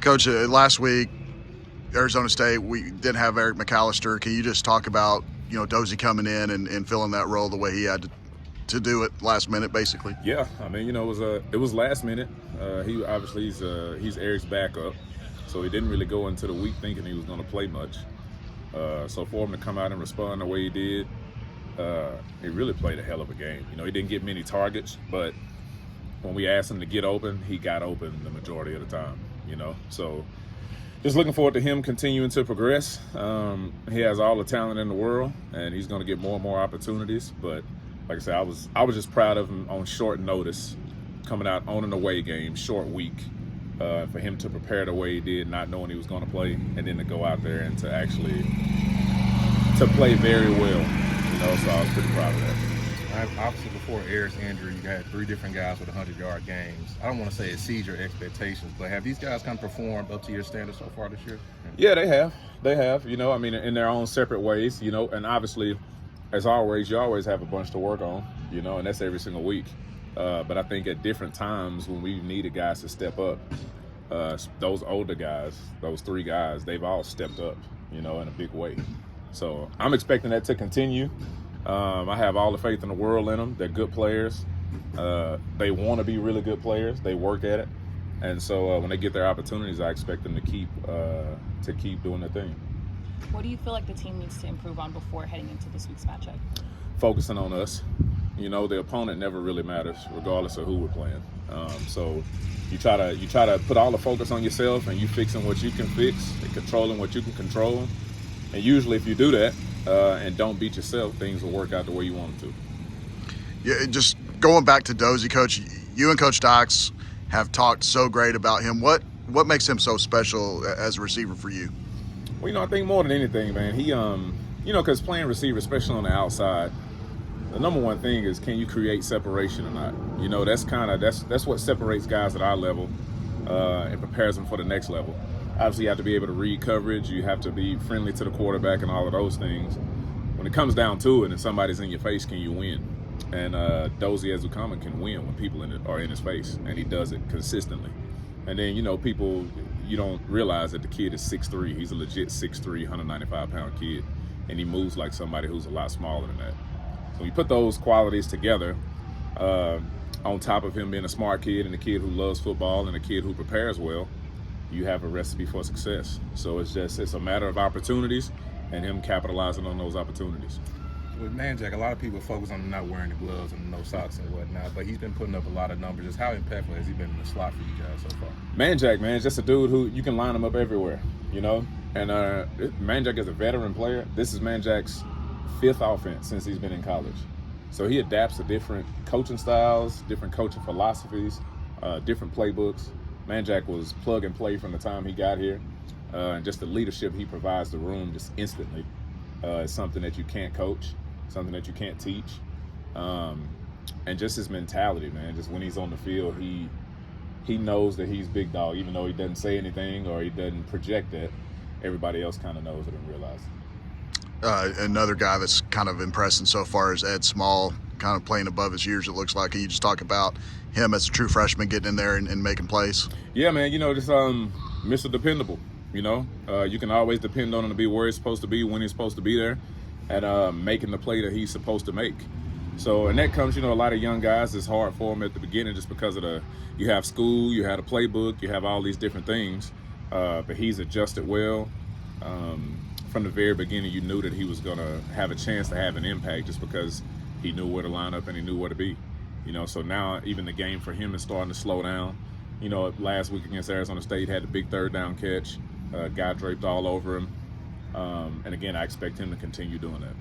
Coach, last week, Arizona State, we didn't have Eric McAllister. Can you just talk about, Dozie coming in and filling that role the way he had to do it last minute, basically? Yeah, I mean, it was last minute. He obviously he's Eric's backup, so he didn't really go into the week thinking he was going to play much. So for him to come out and respond the way he did, he really played a hell of a game. He didn't get many targets, but when we asked him to get open, he got open the majority of the time. So just looking forward to him continuing to progress. He has all the talent in the world, and he's going to get more and more opportunities. But like I said, I was just proud of him on short notice, coming out on an away game, short week, for him to prepare the way he did, not knowing he was going to play, and then to go out there and to actually to play very well. So I was pretty proud of that. Obviously, before Eric's injury, you had 3 different guys with 100-yard games. I don't want to say exceed your expectations, but have these guys kind of performed up to your standards so far this year? Yeah, they have. They have. In their own separate ways. And obviously, as always, you always have a bunch to work on. And that's every single week. But I think at different times when we needed guys to step up, those older guys, those 3 guys, they've all stepped up, in a big way. So I'm expecting that to continue. I have all the faith in the world in them. They're good players. They want to be really good players. They work at it. And so when they get their opportunities, I expect them to keep doing their thing. What do you feel like the team needs to improve on before heading into this week's matchup? Focusing on us. The opponent never really matters, regardless of who we're playing. So you try to put all the focus on yourself, and you fixing what you can fix and controlling what you can control. And usually if you do that and don't beat yourself, things will work out the way you want them to. Yeah, just going back to Dozie, Coach, you and Coach Dox have talked so great about him. What makes him so special as a receiver for you? Well, I think more than anything, man, he, because playing receiver, especially on the outside, the number one thing is, can you create separation or not? That's what separates guys at our level and prepares them for the next level. Obviously, you have to be able to read coverage. You have to be friendly to the quarterback and all of those things. When it comes down to it and somebody's in your face, can you win? And Dozie Ezukanma can win when people are in his face, and he does it consistently. And then, people, you don't realize that the kid is 6'3". He's a legit 6'3", 195-pound kid, and he moves like somebody who's a lot smaller than that. So you put those qualities together on top of him being a smart kid and a kid who loves football and a kid who prepares well, you have a recipe for success. So it's a matter of opportunities and him capitalizing on those opportunities. With Manjack, a lot of people focus on him not wearing the gloves and no socks and whatnot, but he's been putting up a lot of numbers. Just how impactful has he been in the slot for you guys so far? Manjack, man, is just a dude who you can line him up everywhere, And Manjack is a veteran player. This is Manjack's 5th offense since he's been in college. So he adapts to different coaching styles, different coaching philosophies, different playbooks. Manjack was plug and play from the time he got here. And just the leadership he provides the room just instantly is something that you can't coach, something that you can't teach. And just his mentality, man, just when he's on the field, he knows that he's big dog, even though he doesn't say anything or he doesn't project that. Everybody else kind of knows it and realizes it. Another guy that's kind of impressing so far is Ed Small, kind of playing above his years, it looks like. Can you just talk about him as a true freshman getting in there and making plays? Yeah, man, just Mr. Dependable. You can always depend on him to be where he's supposed to be, when he's supposed to be there, and making the play that he's supposed to make. So, and that comes, a lot of young guys, it's hard for them at the beginning just because of you have school, you have a playbook, you have all these different things. But he's adjusted well. From the very beginning, you knew that he was going to have a chance to have an impact just because he knew where to line up and he knew where to be. So now even the game for him is starting to slow down. Last week against Arizona State, had a big 3rd down catch. Guy draped all over him. And again, I expect him to continue doing that.